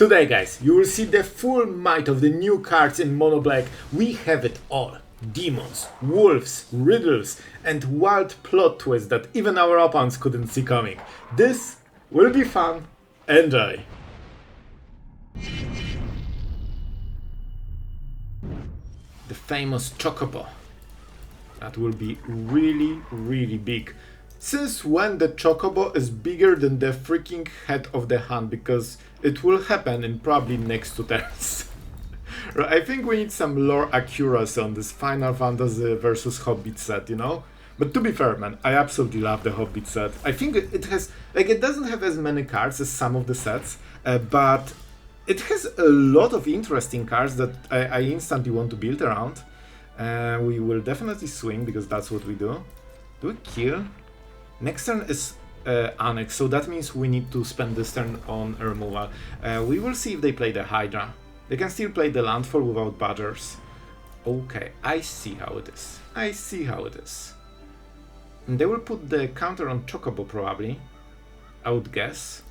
Today, guys, you will see the full might of the new cards in Mono Black. We have it all. Demons, wolves, riddles, and wild plot twists that even our opponents couldn't see coming. This will be fun. Enjoy! The famous Chocobo. That will be really big. Since when the Chocobo is bigger than the freaking head of the hand? Because it will happen in probably next 2 turns. I think we need some lore accuracy on this Final Fantasy versus Hobbit set, you know? But to be fair, man, I absolutely love the Hobbit set. I think it has, like, it doesn't have as many cards as some of the sets, but it has a lot of interesting cards that I instantly want to build around. We will definitely swing, because that's what we do. Do we kill? Next turn is Annex, so that means we need to spend this turn on a removal. We will see if they play the Hydra. They can still play the landfall without Badgers. Okay, I see how it is. I see how it is. And they will put the counter on Chocobo probably, I would guess.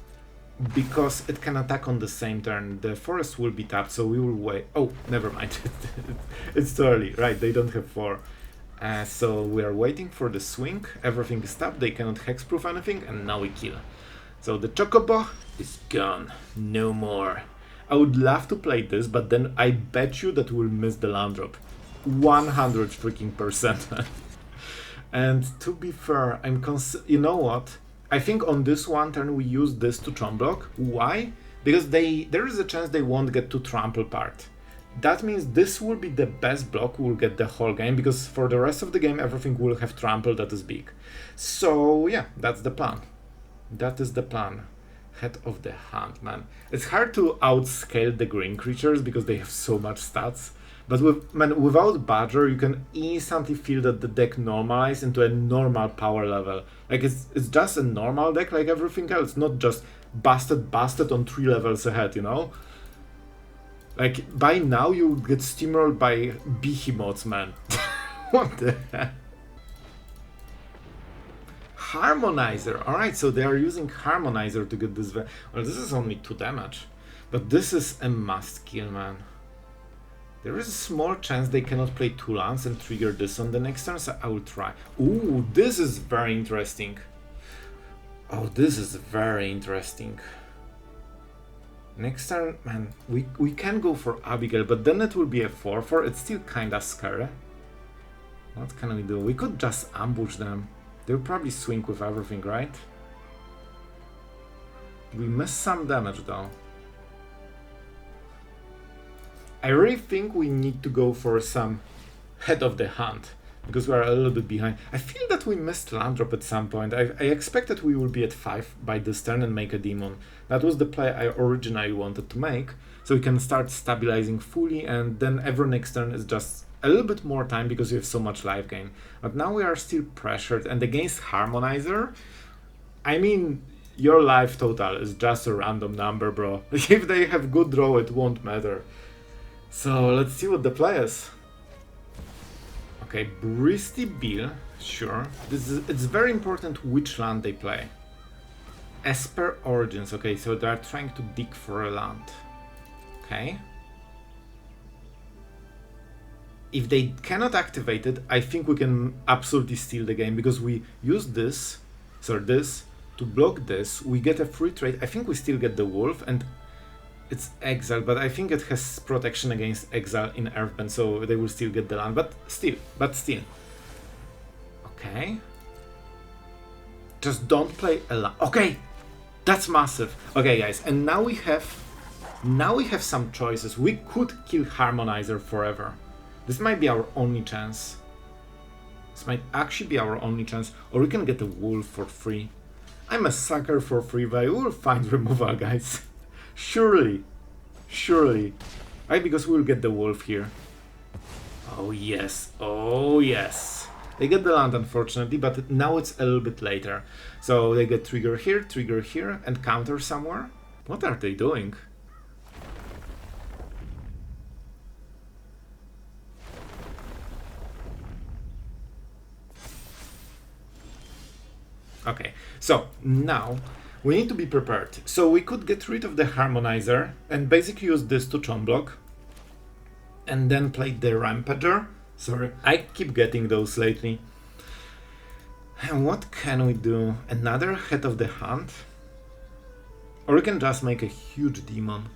Because it can attack on the same turn. The forest will be tapped, so we will wait. Oh, never mind. It's too early. Right, they don't have 4. So we are waiting for the swing. Everything is tapped. They cannot hexproof anything, and now we kill. So the Chocobo is gone. No more. I would love to play this, but then I bet you that we'll miss the land drop. 100 freaking %. And to be fair, you know what? I think on this one turn we use this to trump block. Why? Because there is a chance they won't get to trample part. That means this will be the best block we'll get the whole game, because for the rest of the game everything will have trample that is big. So yeah, that's the plan. That is the plan. Head of the hand, man. It's hard to outscale the green creatures because they have so much stats. But without Badger, you can instantly feel that the deck normalizes into a normal power level. Like it's just a normal deck like everything else, not just busted on 3 levels ahead, you know? Like by now you get steamrolled by behemoths, man. What the heck? Harmonizer. Alright, so they are using Harmonizer to get this. Well, this is only 2 damage. But this is a must kill, man. There is a small chance they cannot play 2 lands and trigger this on the next turn, so I will try. Ooh, this is very interesting. Oh, this is very interesting. Next turn, man, we can go for Abigale, but then it will be a 4/4. It's still kinda scary. What can we do? We could just ambush them. They'll probably swing with everything, right? We miss some damage though. I really think we need to go for some head of the hand, because we are a little bit behind. I feel that we missed land drop at some point. I expected we will be at 5 by this turn and make a demon. That was the play I originally wanted to make, so we can start stabilizing fully, and then every next turn is just a little bit more time because we have so much life gain. But now we are still pressured, and against Harmonizer, I mean, your life total is just a random number, bro. If they have good draw, it won't matter. So let's see what the play is. Okay, Bristy Bill, sure. It's very important which land they play. Esper Origins, okay, so they are trying to dig for a land. Okay. If they cannot activate it, I think we can absolutely steal the game, because we use this to block this. We get a free trade. I think we still get the wolf, and it's exile, but I think it has protection against exile in Earthbend, so they will still get the land, but still. Okay. Just don't play a land. Okay! That's massive. Okay, guys, and now we have some choices. We could kill Harmonizer forever. This might be our only chance. This might actually be our only chance, or we can get a wolf for free. I'm a sucker for free, but I will find removal, guys. Surely. Right, because we'll get the wolf here. Oh yes. They get the land, unfortunately, but now it's a little bit later. So they get trigger here, and counter somewhere. What are they doing? Okay, so now We need to be prepared. So we could get rid of the Harmonizer and basically use this to chomp block. And then play the Rampager. Sorry, I keep getting those lately. And what can we do? Another Head of the Hunt? Or we can just make a huge demon.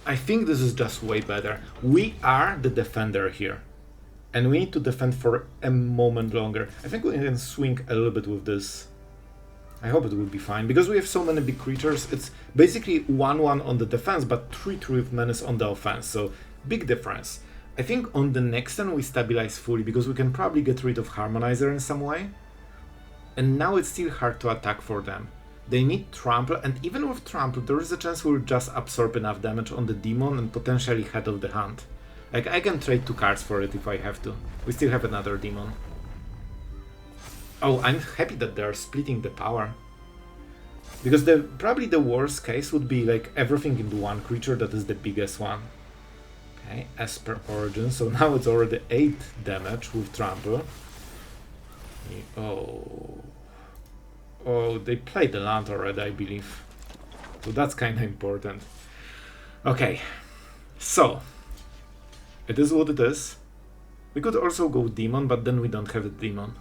I think this is just way better. We are the defender here. And we need to defend for a moment longer. I think we can swing a little bit with this. I hope it will be fine, because we have so many big creatures. It's basically 1-1 on the defense, but 3-3 with menace on the offense, so big difference. I think on the next turn we stabilize fully, because we can probably get rid of Harmonizer in some way. And now it's still hard to attack for them. They need Trample, and even with Trample there is a chance we'll just absorb enough damage on the demon and potentially Head of the Hunt. Like, I can trade 2 cards for it if I have to. We still have another demon. Oh, I'm happy that they are splitting the power. Because probably the worst case would be like everything into one creature that is the biggest one. Okay, as per origin, so now it's already 8 damage with Trample. Oh. Oh, they played the land already, I believe. So that's kinda important. Okay, so it is what it is. We could also go demon, but then we don't have the demon.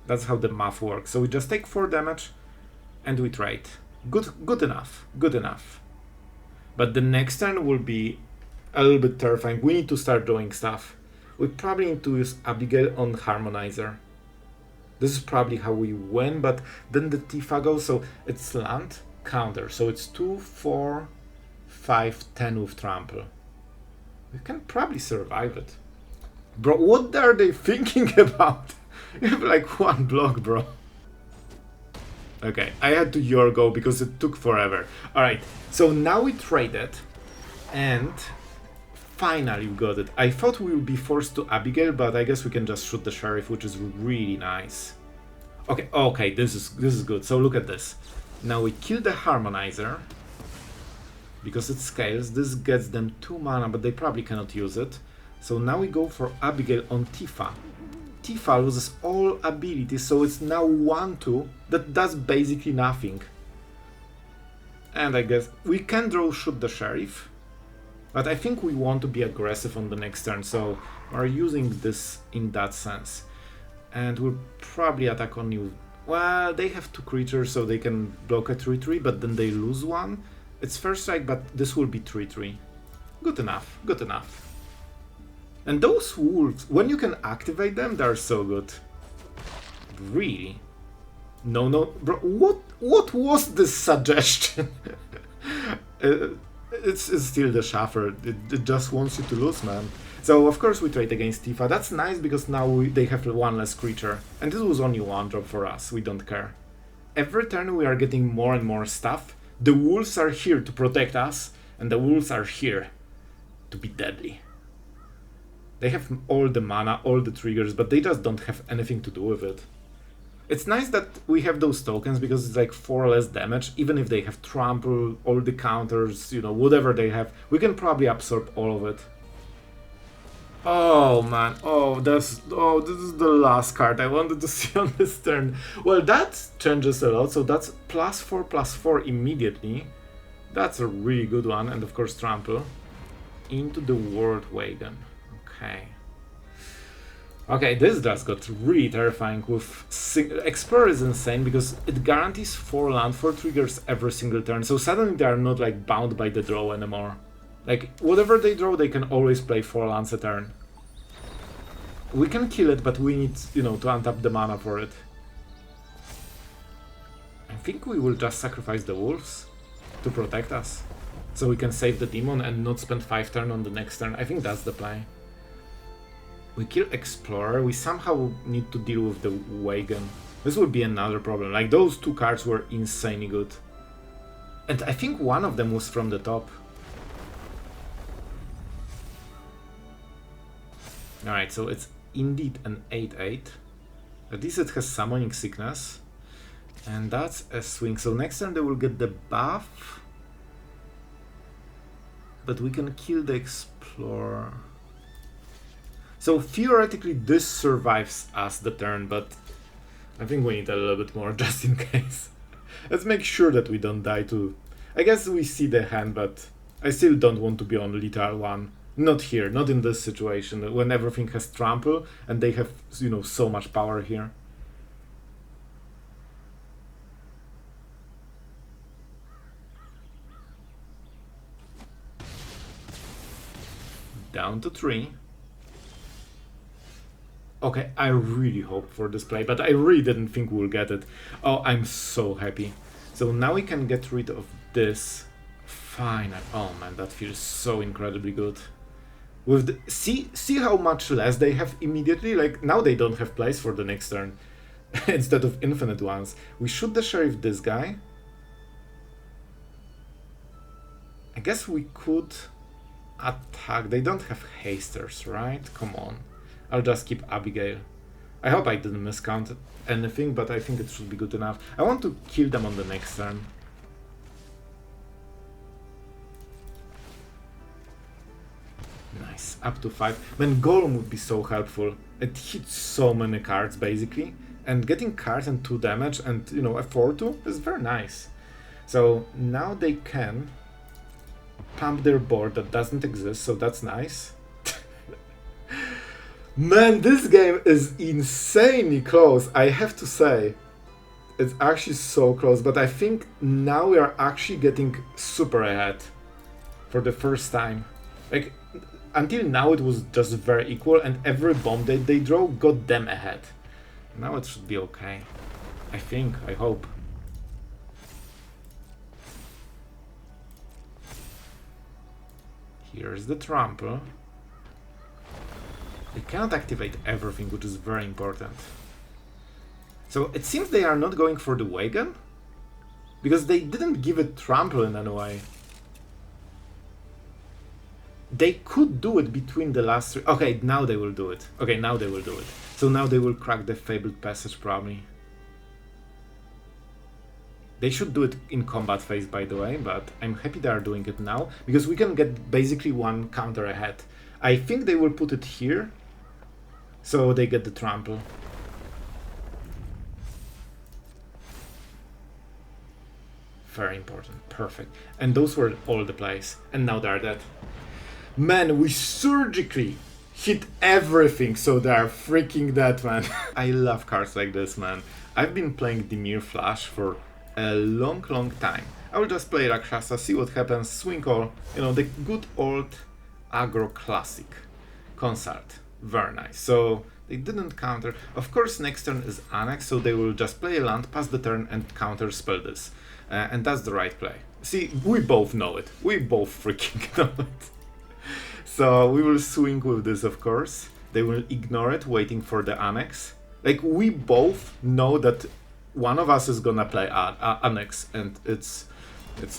That's how the math works. So we just take 4 damage and we trade. Good enough. Good enough. But the next turn will be a little bit terrifying. We need to start drawing stuff. We probably need to use Abigale on Harmonizer. This is probably how we win, but then the Tifa goes, so it's land, counter. So it's 2, 4, 5, 10 with Trample. We can probably survive it. Bro, what are they thinking about? You have like 1 block, bro. Okay, I had to Yorgo because it took forever. Alright, so now we traded, and finally we got it. I thought we would be forced to Abigale, but I guess we can just shoot the Sheriff, which is really nice. Okay, this is good. So look at this. Now we kill the Harmonizer, because it scales. This gets them 2 mana, but they probably cannot use it. So now we go for Abigale on Tifa. Tifa loses all abilities, so it's now 1-2 that does basically nothing. And I guess we can draw Shoot the Sheriff, but I think we want to be aggressive on the next turn, so we're using this in that sense. And we'll probably attack on you. Well, they have 2 creatures, so they can block a 3-3, but then they lose 1. It's first strike, but this will be 3-3. Good enough, good enough. And those wolves, when you can activate them, they're so good. Really? No, bro, what was this suggestion? It's still the Shaffer, it just wants you to lose, man. So of course we trade against Tifa. That's nice because now they have 1 less creature. And this was only 1 drop for us, we don't care. Every turn we are getting more and more stuff. The wolves are here to protect us, and the wolves are here to be deadly. They have all the mana, all the triggers, but they just don't have anything to do with it. It's nice that we have those tokens because it's like 4 less damage, even if they have Trample, all the counters, you know, whatever they have, we can probably absorb all of it. Oh man, this is the last card I wanted to see on this turn. Well, that changes a lot, so that's +4/+4 immediately. That's a really good one, and of course Trample. Into the World Wagon. Okay, this just got really terrifying with Explorer is insane because it guarantees 4 land, 4 triggers every single turn, so suddenly they are not like bound by the draw anymore. Like, whatever they draw, they can always play 4 lands a turn. We can kill it, but we need, you know, to untap the mana for it. I think we will just sacrifice the wolves to protect us, so we can save the demon and not spend 5 turns on the next turn. I think that's the play. We kill Explorer, we somehow need to deal with the Wagon. This would be another problem, like those 2 cards were insanely good. And I think one of them was from the top. Alright, so it's indeed an 8/8. At least it has Summoning Sickness. And that's a swing, so next turn they will get the buff. But we can kill the Explorer. So theoretically this survives us the turn, but I think we need a little bit more just in case. Let's make sure that we don't die too. I guess we see the hand, but I still don't want to be on lethal 1. Not here, not in this situation, when everything has trample and they have, you know, so much power here. Down to 3. Okay, I really hoped for this play, but I really didn't think we'll get it. Oh, I'm so happy. So now we can get rid of this. Fine. Oh man, that feels so incredibly good. With the, see how much less they have immediately? Like, now they don't have plays for the next turn. Instead of infinite ones. We shoot the sheriff this guy. I guess we could attack. They don't have hasters, right? Come on. I'll just keep Abigale. I hope I didn't miscount anything, but I think it should be good enough. I want to kill them on the next turn. Nice, up to 5. Man, Gollum would be so helpful. It hits so many cards, basically. And getting cards and 2 damage and, you know, a 4-2 is very nice. So now they can pump their board that doesn't exist, so that's nice. Man, this game is insanely close, I have to say. It's actually so close, but I think now we are actually getting super ahead for the first time. Like, until now it was just very equal and every bomb that they draw got them ahead. Now it should be okay. I think, I hope. Here's the trample. They cannot activate everything, which is very important. So it seems they are not going for the wagon, because they didn't give it trample in any way. They could do it between the last 3. Okay, now they will do it. Okay, now they will do it. So now they will crack the Fabled Passage, probably. They should do it in combat phase, by the way, but I'm happy they are doing it now, because we can get basically 1 counter ahead. I think they will put it here, so they get the trample. Very important, perfect. And those were all the plays, and now they're dead. Man, we surgically hit everything, so they are freaking dead, man. I love cards like this, man. I've been playing Dimir Flash for a long time. I will just play Rakshasa, see what happens, swing all, you know, the good old aggro classic. Consult, very nice. So they didn't counter. Of course, next turn is Annex, so they will just play a land, pass the turn, and counter spell this. And that's the right play. See, we both know it. We both freaking know it. So we will swing with this, of course. They will ignore it, waiting for the Annex. Like, we both know that one of us is gonna play Annex, and it's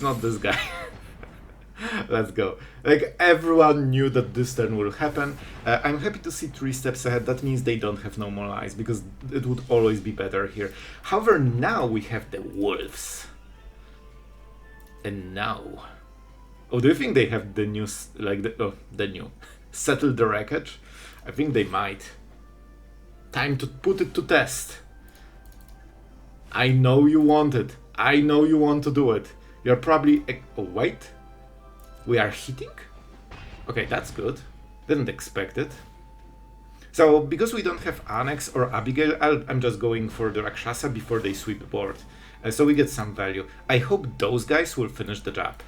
not this guy. Let's go. Like, everyone knew that this turn will happen. I'm happy to see 3 steps ahead. That means they don't have no more lies, because it would always be better here. However, now we have the wolves. And now... Oh, do you think they have the new... like, the new... Settle the wreckage? I think they might. Time to put it to test. I know you want it. I know you want to do it. You're probably... Oh, wait. We are hitting? Okay, that's good. Didn't expect it. So, because we don't have Annex or Abigale, I'm just going for the Rakshasa before they sweep the board. So we get some value. I hope those guys will finish the job.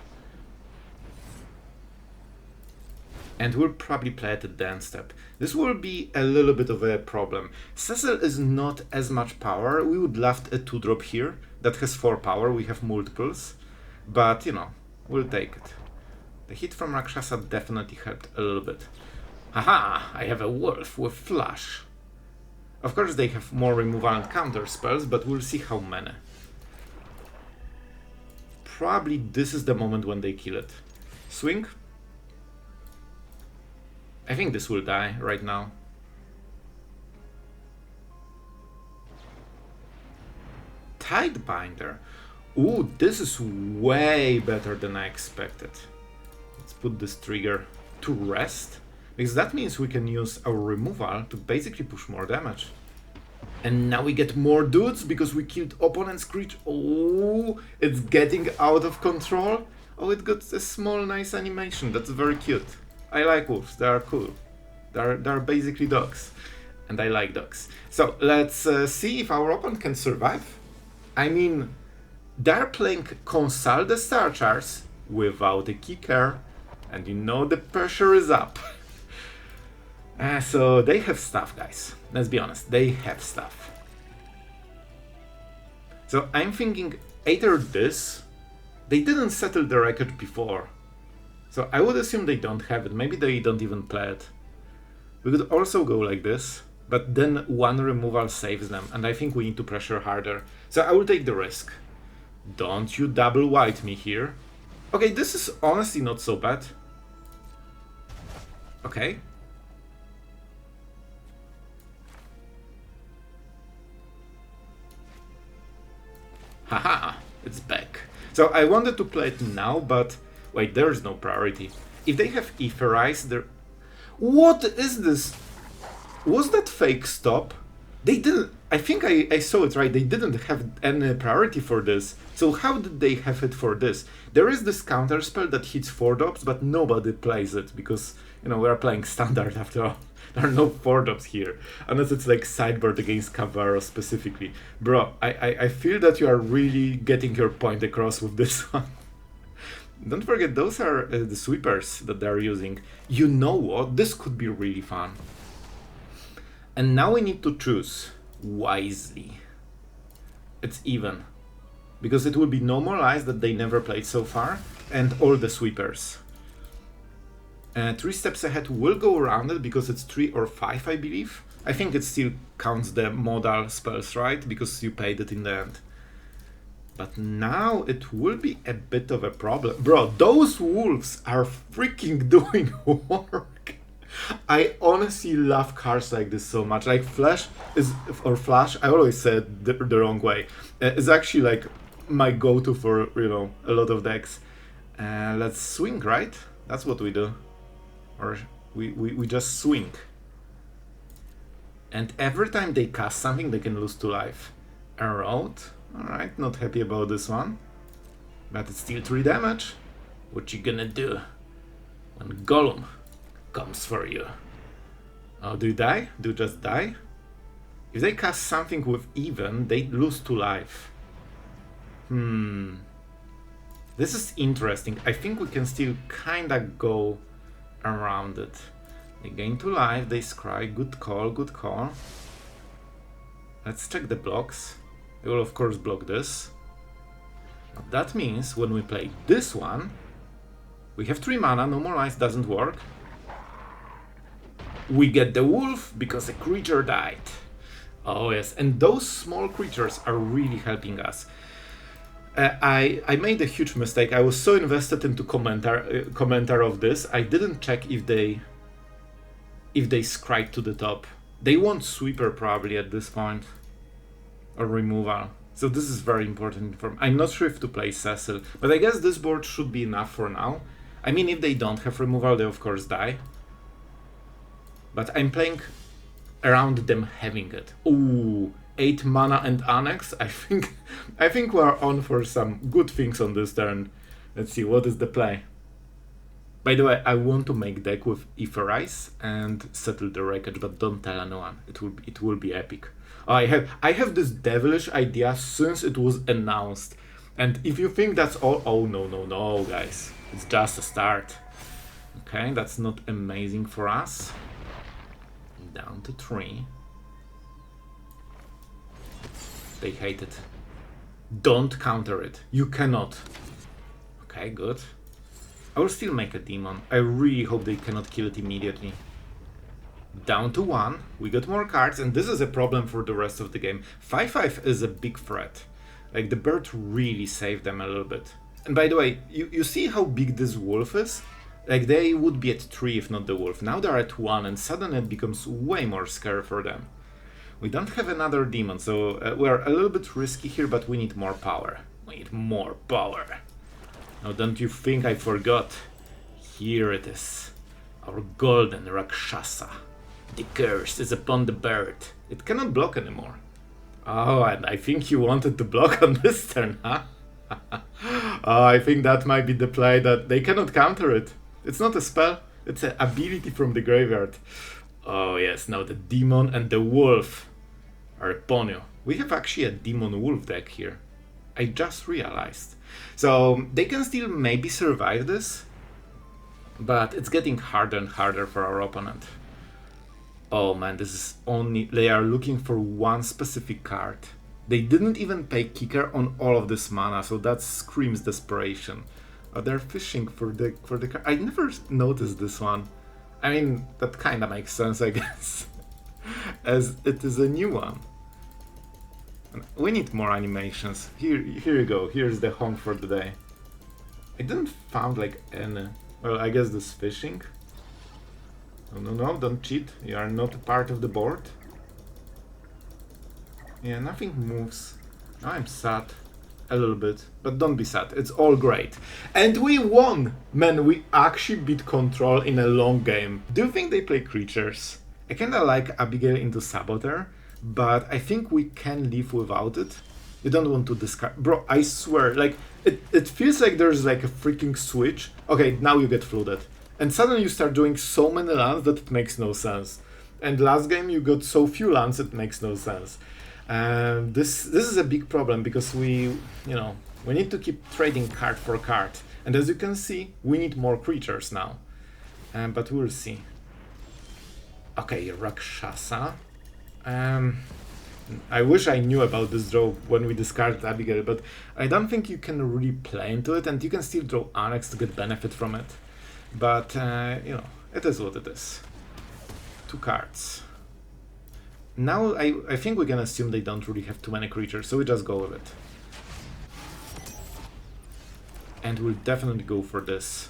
And we'll probably play at the dance step. This will be a little bit of a problem. Cecil is not as much power. We would love a 2-drop here that has 4 power. We have multiples. But, you know, we'll take it. The hit from Rakshasa definitely helped a little bit. Haha, I have a wolf with flash. Of course they have more removal and counter spells, but we'll see how many. Probably this is the moment when they kill it. Swing. I think this will die right now. Tidebinder. Ooh, this is way better than I expected. Let's put this trigger to rest. because that means we can use our removal to basically push more damage. And now we get more dudes because we killed opponent's creature. Oh, it's getting out of control. Oh, it got a small nice animation. That's very cute. I like wolves, they are cool. They're basically dogs. And I like dogs. So let's see if our opponent can survive. I mean, they're playing Consult the Star Charts without a kicker. And you know the pressure is up. So they have stuff, guys. Let's be honest, they have stuff. So I'm thinking either this. They didn't settle the record before. So I would assume they don't have it. Maybe they don't even play it. We could also go like this. But then one removal saves them. And I think we need to pressure harder. So I will take the risk. Don't you double white me here. Okay, this is honestly not so bad. Okay. Haha, it's back. So I wanted to play it now, but wait, there is no priority. If they have Etherize, there... What is this? Was that fake stop? They didn't... I think I saw it right. They didn't have any priority for this. So how did they have it for this? There is this counter spell that hits 4 drops, but nobody plays it because, you know, we are playing standard after all. There are no 4 drops here. Unless it's like sideboard against Cavalro specifically. Bro, I feel that you are really getting your point across with this one. Don't forget, those are the sweepers that they're using. You know what? This could be really fun. And now we need to choose wisely. It's even. Because it will be normalized that they never played so far. And all the sweepers. 3 steps ahead will go around it because it's 3 or 5, I believe. I think it still counts the modal spells, right? Because you paid it in the end. But now it will be a bit of a problem. Bro, those wolves are freaking doing work. I honestly love cards like this so much. Like Flash is, or Flash, I always said the wrong way. Is actually like my go-to for, you know, a lot of decks. Let's swing, right? That's what we do. Or we just swing. And every time they cast something, they can lose 2 life. A Rot. Alright, not happy about this one. But it's still 3 damage. What you gonna do when Gollum comes for you? Oh, do you die? Do you just die? If they cast something with even, they lose 2 life. This is interesting. I think we can still kinda go around it. They gain 2 life, they scry. Good call, good call. Let's check the blocks. They will of course block this. But that means when we play this one, we have 3 mana, normalize doesn't work. We get the wolf because a creature died. Oh yes, and those small creatures are really helping us. I made a huge mistake. I was so invested into commentar of this. I didn't check if they scribe to the top. They want sweeper probably at this point. Or removal. So this is very important for me. I'm not sure if to play Cecil, but I guess this board should be enough for now. I mean, if they don't have removal, they of course die. But I'm playing around them having it. Ooh, 8 mana and Annex. I think we're on for some good things on this turn. Let's see, what is the play? By the way, I want to make deck with Etherize and settle the wreckage, but don't tell anyone. It will be epic. I have this devilish idea since it was announced. And if you think that's all, oh no guys. It's just a start. Okay, that's not amazing for us. Down to 3. They hate it. Don't counter it. You cannot. Okay, good. I will still make a demon. I really hope they cannot kill it immediately. Down to 1. We got more cards, and this is a problem for the rest of the game. 5/5 is a big threat. Like, the bird really saved them a little bit. And by the way, you see how big this wolf is? Like, they would be at 3 if not the wolf. Now they're at 1, and suddenly it becomes way more scary for them. We don't have another demon, so we're a little bit risky here, but we need more power. We need more power. Now, don't you think I forgot? Here it is. Our golden Rakshasa. The curse is upon the bird. It cannot block anymore. Oh, and I think you wanted to block on this turn, huh? Oh, I think that might be the play that they cannot counter it. It's not a spell, it's an ability from the graveyard. Oh yes, now the demon and the wolf are upon you. We have actually a demon wolf deck here. I just realized. So they can still maybe survive this, but it's getting harder and harder for our opponent. Oh man, this is only... They are looking for one specific card. They didn't even pay kicker on all of this mana, so that screams desperation. They're fishing for the card. I never noticed this one. I mean, that kinda makes sense, I guess. As it is a new one. We need more animations. Here you go. Here's the home for the day. I didn't found like any... Well, I guess this fishing. No, don't cheat. You are not a part of the board. Yeah, nothing moves. I'm sad. A little bit. But don't be sad. It's all great. And we won! Man, we actually beat Control in a long game. Do you think they play creatures? I kinda like Abigale into Saboteur, but I think we can live without it. You don't want to discard... Bro, I swear, like, it feels like there's like a freaking switch. Okay, now you get flooded. And suddenly you start doing so many lands that it makes no sense. And last game you got so few lands it makes no sense. This is a big problem because we need to keep trading card for card. And as you can see, we need more creatures now. But we'll see. Okay, Rakshasa. I wish I knew about this draw when we discarded Abigale, but I don't think you can really play into it, and you can still draw Annex to get benefit from it. But, it is what it is. 2 cards. Now, I think we can assume they don't really have too many creatures, so we just go with it. And we'll definitely go for this.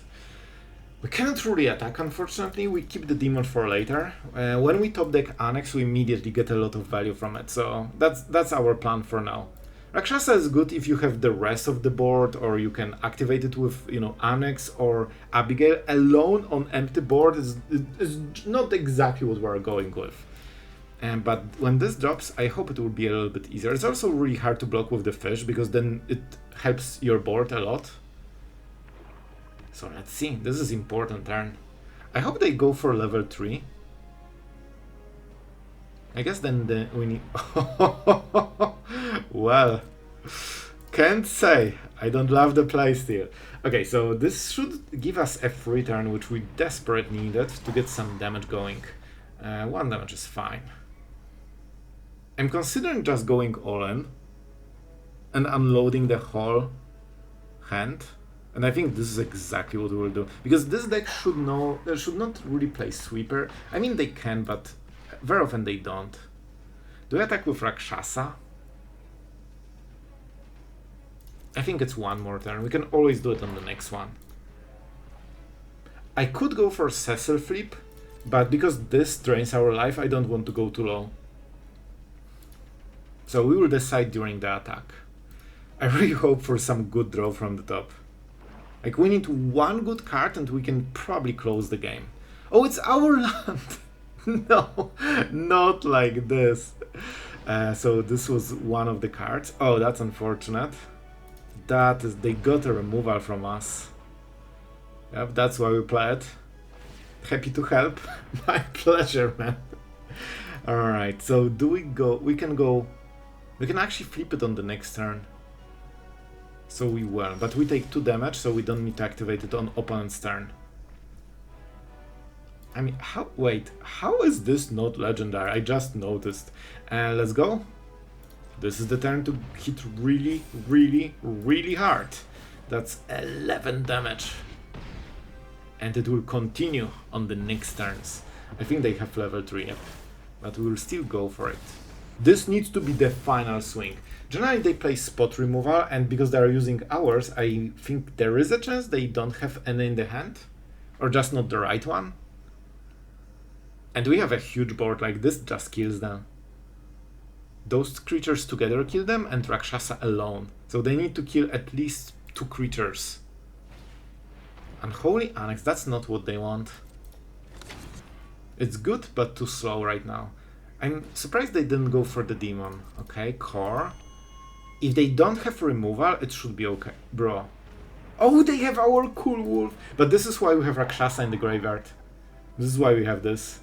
We cannot really attack, unfortunately. We keep the demon for later. When we top deck Annex, we immediately get a lot of value from it, so that's our plan for now. Rakshasa is good if you have the rest of the board, or you can activate it with, Annex or Abigale. Alone on empty board is not exactly what we're going with. But when this drops, I hope it will be a little bit easier. It's also really hard to block with the fish, because then it helps your board a lot. So let's see, this is important turn. I hope they go for level 3. I guess then we need... Well, can't say. I don't love the playstyle. Okay, so this should give us a free turn, which we desperately needed to get some damage going. 1 damage is fine. I'm considering just going all in and unloading the whole hand. And I think this is exactly what we will do. Because this deck should not really play sweeper. I mean, they can, but very often they don't. Do I attack with Rakshasa? I think it's 1 more turn. We can always do it on the next one. I could go for Cecil flip, but because this drains our life, I don't want to go too low. So we will decide during the attack. I really hope for some good draw from the top. Like, we need 1 good card and we can probably close the game. Oh, it's our land! No, not like this. So this was one of the cards. Oh, that's unfortunate. They got a removal from us. Yep, that's why we play it. Happy to help. My pleasure, man. Alright, so do we go? We can actually flip it on the next turn. So we will, but we take 2 damage, so we don't need to activate it on opponent's turn. I mean, how is this not legendary? I just noticed. Let's go. This is the turn to hit really, really, really hard. That's 11 damage. And it will continue on the next turns. I think they have level 3, yep. But we will still go for it. This needs to be the final swing. Generally they play spot removal, and because they are using ours, I think there is a chance they don't have any in the hand. Or just not the right one. And we have a huge board, like this just kills them. Those creatures together kill them, and Rakshasa alone. So they need to kill at least 2 creatures. Unholy Annex, that's not what they want. It's good, but too slow right now. I'm surprised they didn't go for the demon. Okay, core. If they don't have removal, it should be okay. Bro. Oh, they have our cool wolf. But this is why we have Rakshasa in the graveyard. This is why we have this.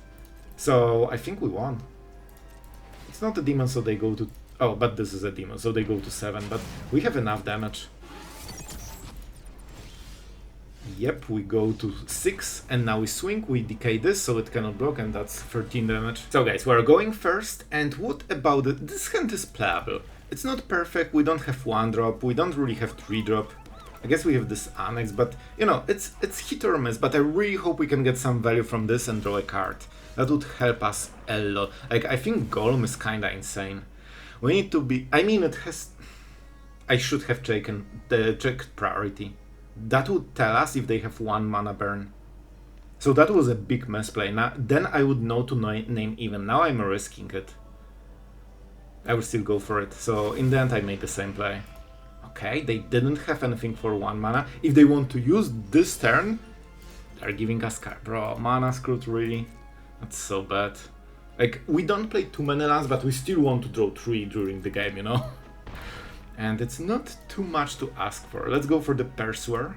So, I think we won. It's not a demon, so they go to... Oh, but this is a demon, so they go to 7. But we have enough damage. Yep, we go to 6, and now we swing, we decay this, so it cannot block, and that's 13 damage. So guys, we're going first, and what about it? This hand is playable. It's not perfect, we don't have 1-drop, we don't really have 3-drop. I guess we have this Annex, but, you know, it's hit or miss, but I really hope we can get some value from this and draw a card. That would help us a lot. Like, I think Gollum is kinda insane. We need to be... I mean, it has... I should have checked priority. That would tell us if they have 1 mana burn. So that was a big misplay. Now, then I would know to name even. Now I'm risking it. I will still go for it. So in the end I made the same play. Okay, they didn't have anything for 1 mana. If they want to use this turn, they're giving us card. Bro, mana screwed, really? That's so bad. Like, we don't play too many lands, but we still want to draw 3 during the game, you know? And it's not too much to ask for. Let's go for the Pursuer.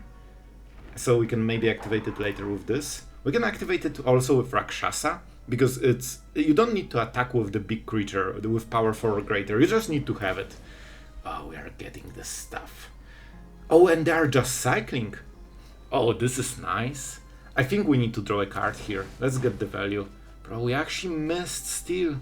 So we can maybe activate it later with this. We can activate it also with Rakshasa, because it's... You don't need to attack with the big creature, with power 4 or greater. You just need to have it. Oh, we are getting this stuff. Oh, and they are just cycling. Oh, this is nice. I think we need to draw a card here. Let's get the value. Bro, we actually missed still.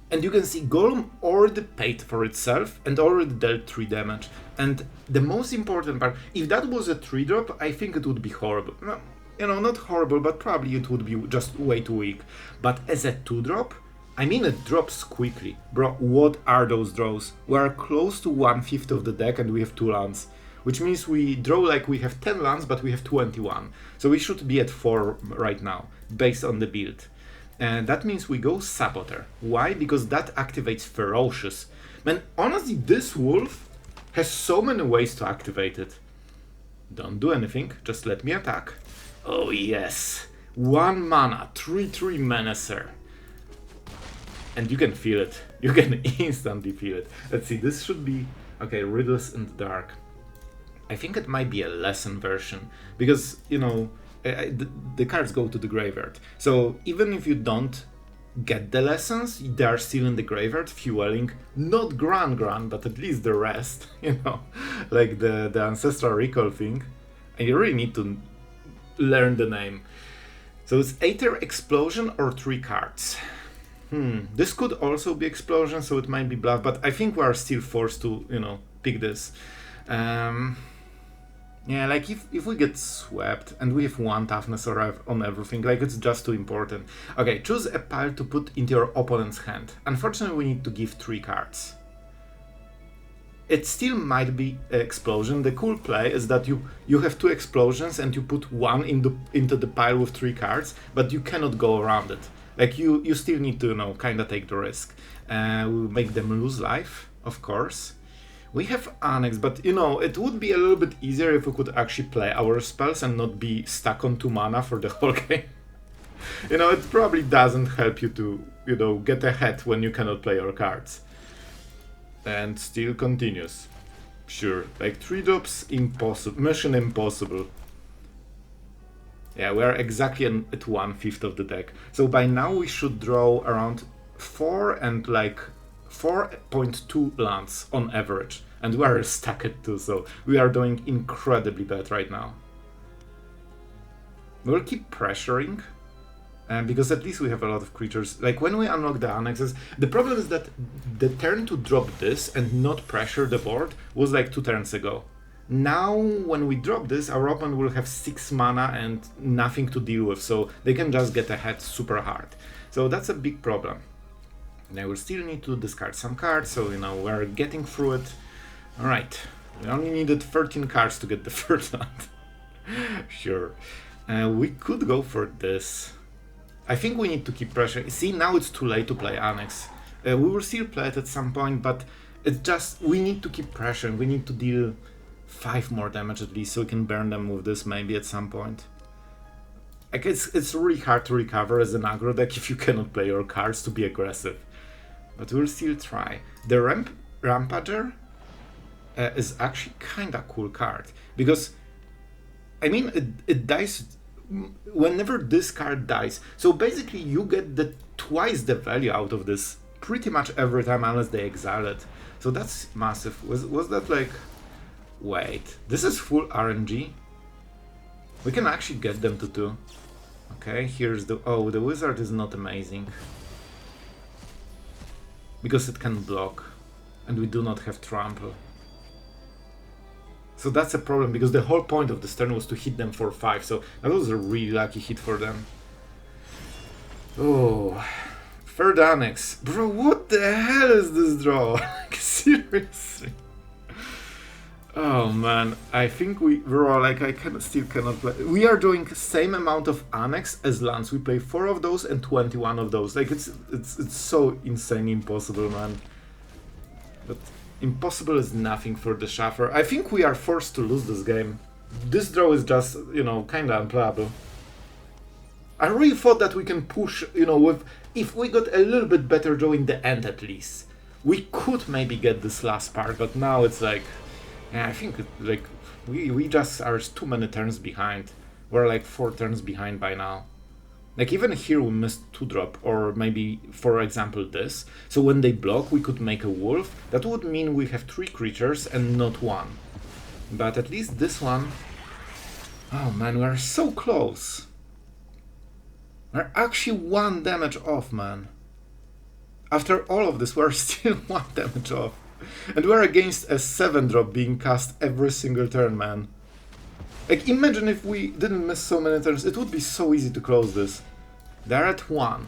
And you can see Gollum already paid for itself and already dealt 3 damage. And the most important part, if that was a 3-drop, I think it would be horrible. No, you know, not horrible, but probably it would be just way too weak. But as a 2-drop, I mean, it drops quickly. Bro, what are those draws? We are close to 1/5 of the deck and we have 2 lands. Which means we draw like we have 10 lands, but we have 21. So we should be at 4 right now, based on the build. And that means we go Saboteur. Why? Because that activates Ferocious. Man, honestly, this wolf has so many ways to activate it. Don't do anything, just let me attack. Oh yes! 1 mana, 3/3 Menacer. And you can feel it. You can instantly feel it. Let's see, this should be... Okay, Riddles in the Dark. I think it might be a lesson version. Because, you know, the cards go to the graveyard. So even if you don't get the lessons, they are still in the graveyard, fueling not Gran, but at least the rest, you know, like the Ancestral Recall thing. And you really need to learn the name. So it's Aether Explosion or 3 cards. This could also be Explosion, so it might be Bluff, but I think we are still forced to, you know, pick this. Yeah, like if we get swept and we have 1 toughness or on everything, like it's just too important. Okay, choose a pile to put into your opponent's hand. Unfortunately, we need to give 3 cards. It still might be an explosion. The cool play is that you have 2 explosions and you put 1 into the pile with 3 cards, but you cannot go around it. Like you still need to, you know, kind of take the risk. We'll make them lose life, of course. We have Annex, but you know, it would be a little bit easier if we could actually play our spells and not be stuck on 2 mana for the whole game. You know, it probably doesn't help you to, you know, get ahead when you cannot play your cards. And still continues. Sure, like 3 drops, impossible, mission impossible. Yeah, we are exactly at 1/5 of the deck. So by now we should draw around 4 and like 4.2 lands on average. And we are stuck at 2, so we are doing incredibly bad right now. We'll keep pressuring, because at least we have a lot of creatures. Like when we unlock the annexes, the problem is that the turn to drop this and not pressure the board was like 2 turns ago. Now, when we drop this, our opponent will have 6 mana and nothing to deal with, so they can just get ahead super hard. So that's a big problem. And I will still need to discard some cards, so you know, we're getting through it. Alright, we only needed 13 cards to get the first land. Sure. We could go for this. I think we need to keep pressure. See, now it's too late to play Annex. We will still play it at some point, but it's just, we need to keep pressuring. We need to deal 5 more damage at least, so we can burn them with this maybe at some point. Like it's really hard to recover as an aggro deck if you cannot play your cards to be aggressive. But we'll still try. The Rampager is actually kinda cool card. Because, I mean, it dies whenever this card dies. So basically you get twice the value out of this pretty much every time unless they exile it. So that's massive. Was that like... Wait, this is full RNG? We can actually get them to 2. Okay, here's the... Oh, the wizard is not amazing. Because it can block. And we do not have trample. So that's a problem, because the whole point of this turn was to hit them for 5. So that was a really lucky hit for them. Oh... Third Annex. Bro, what the hell is this draw? Like, seriously. Oh man, I think we're all like, still cannot play. We are doing same amount of Annex as lands. We play 4 of those and 21 of those. Like, it's so insane impossible, man. But impossible is nothing for the Schaffer. I think we are forced to lose this game. This draw is just, you know, kinda unplayable. I really thought that we can push, you know, with... If we got a little bit better draw in the end at least, we could maybe get this last part, but now it's like... Yeah, I think, like, we just are too many turns behind. We're like 4 turns behind by now. Like, even here we missed 2-drop, or maybe, for example, this. So when they block, we could make a wolf. That would mean we have 3 creatures and not 1. But at least this one... Oh man, we're so close. We're actually 1 damage off, man. After all of this, we're still 1 damage off. And we're against a 7-drop being cast every single turn, man. Like, imagine if we didn't miss so many turns. It would be so easy to close this. They're at 1.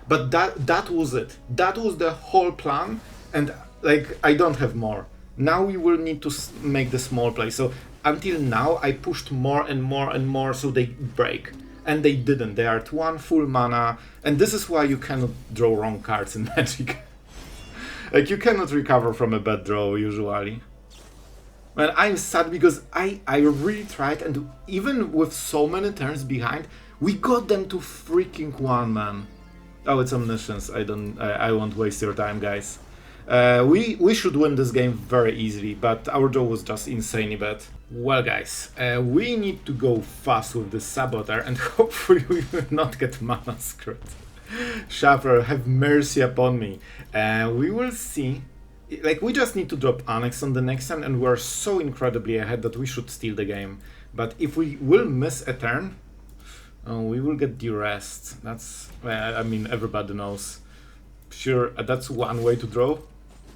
But that was it. That was the whole plan. And, like, I don't have more. Now we will need to make the small play. So, until now, I pushed more and more and more so they break. And they didn't. They are at 1 full mana. And this is why you cannot draw wrong cards in Magic. Like, you cannot recover from a bad draw, usually. Man, I'm sad because I really tried, and even with so many turns behind, we got them to freaking 1, man. Oh, it's Omniscience. I won't waste your time, guys. We should win this game very easily, but our draw was just insanely bad. Well, guys, we need to go fast with the Saboteur, and hopefully we will not get mana screwed. Schaffer, have mercy upon me. We will see. Like, we just need to drop Annex on the next turn, and we're so incredibly ahead that we should steal the game. But if we will miss a turn, we will get duressed. That's, I mean, everybody knows. Sure, that's one way to draw.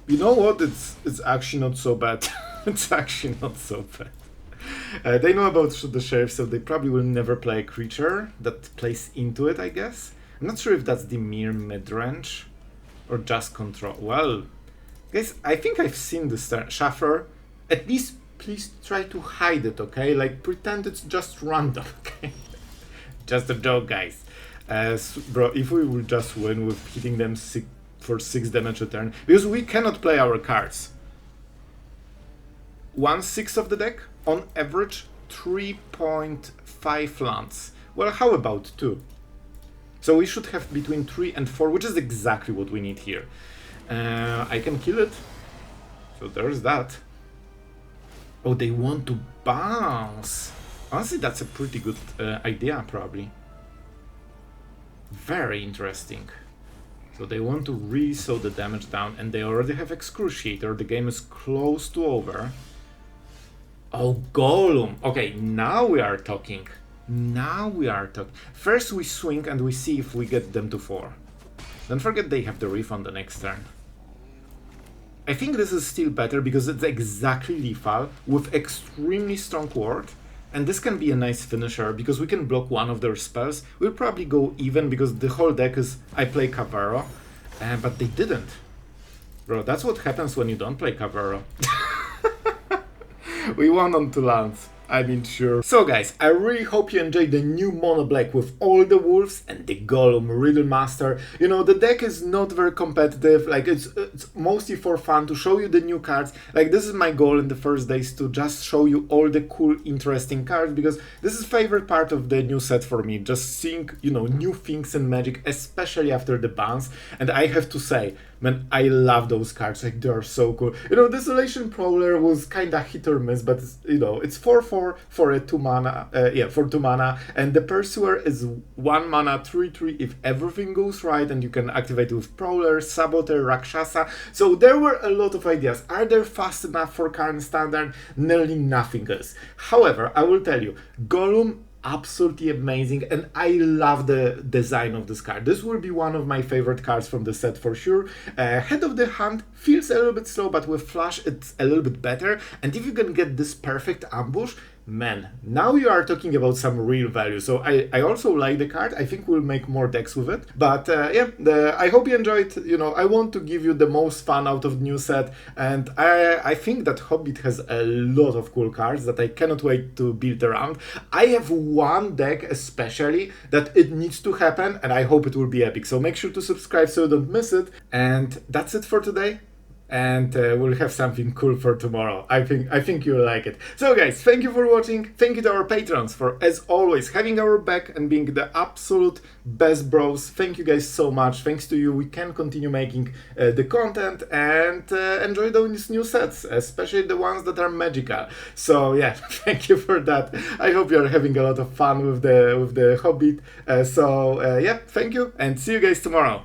You know what? It's actually not so bad. It's actually not so bad. They know about the Sheriff, so they probably will never play a creature that plays into it, I guess. I'm not sure if that's the mere mid-range or just control. Well, guys, I think I've seen this Schaffer. At least please try to hide it, okay? Like, pretend it's just random, okay? Just a joke, guys. Bro, if we will just win with hitting them for 6 damage a turn, because we cannot play our cards. 1/6 of the deck, on average 3.5 lands. Well, how about 2? So we should have between 3 and 4, which is exactly what we need here. I can kill it. So there's that. Oh, they want to bounce. Honestly, that's a pretty good idea, probably. Very interesting. So they want to really slow the damage down, and they already have Excruciator. The game is close to over. Oh, Gollum. Okay, now we are talking. Now we are talking. First we swing and we see if we get them to 4. Don't forget they have the Reef on the next turn. I think this is still better because it's exactly lethal with extremely strong ward. And this can be a nice finisher because we can block one of their spells. We'll probably go even because the whole deck is I play Cavero. But they didn't. Bro, that's what happens when you don't play Cavero. We won on 2 lands. I mean, sure. So guys, I really hope you enjoyed the new mono black with all the wolves and the Gollum Riddle Master. You know, the deck is not very competitive, like it's mostly for fun to show you the new cards. Like this is my goal in the first days, to just show you all the cool, interesting cards, because this is favorite part of the new set for me, just seeing, you know, new things in Magic, especially after the bans. And I have to say, man, I love those cards, like they are so cool. You know, Desolation Prowler was kinda hit or miss, but it's, you know, it's 4/4 for a 2 mana, for 2 mana, and the Pursuer is 1 mana 3/3 if everything goes right, and you can activate it with Prowler, Saboteur, Rakshasa. So there were a lot of ideas. Are they fast enough for current standard? Nearly nothing else. However, I will tell you, Gollum, absolutely amazing, and I love the design of this card. This will be one of my favorite cards from the set for sure. Head of the Hunt feels a little bit slow, but with Flash it's a little bit better, and if you can get this perfect ambush, man, now you are talking about some real value. So I also like the card. I think we'll make more decks with it. But yeah, I hope you enjoyed. You know, I want to give you the most fun out of the new set, and I think that Hobbit has a lot of cool cards that I cannot wait to build around. I have one deck especially that it needs to happen, and I hope it will be epic. So make sure to subscribe so you don't miss it. And that's it for today. And we'll have something cool for tomorrow. I think you'll like it. So guys, thank you for watching. Thank you to our patrons for, as always, having our back and being the absolute best bros. Thank you guys so much. Thanks to you, we can continue making the content and enjoy those new sets, especially the ones that are magical. So yeah, thank you for that. I hope you're having a lot of fun with the Hobbit. Yeah, thank you, and see you guys tomorrow.